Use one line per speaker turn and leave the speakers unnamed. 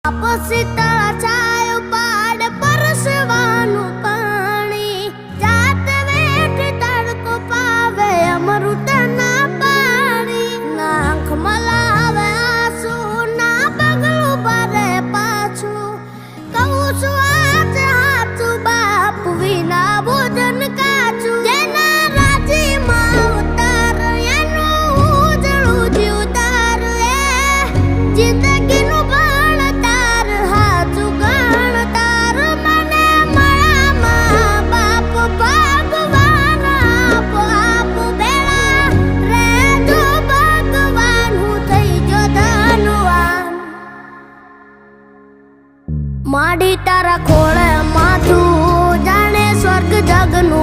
શીતળ છાયો પાડ પરસવાનું પાણી જાત વેઠ તડકો પાવે અમૃતના પાણી ના આંખમાં લાવે આંસુ ના પગલું ભરે પાછું કહું છું આજે હાચું બાપ વિના ભોજન કાચું જેના રાજીમાં ઉતાર એનું ઉજળું જીવતાર જિંદગીનું माड़ी तारा खोड़े माथू जाने स्वर्ग जगनु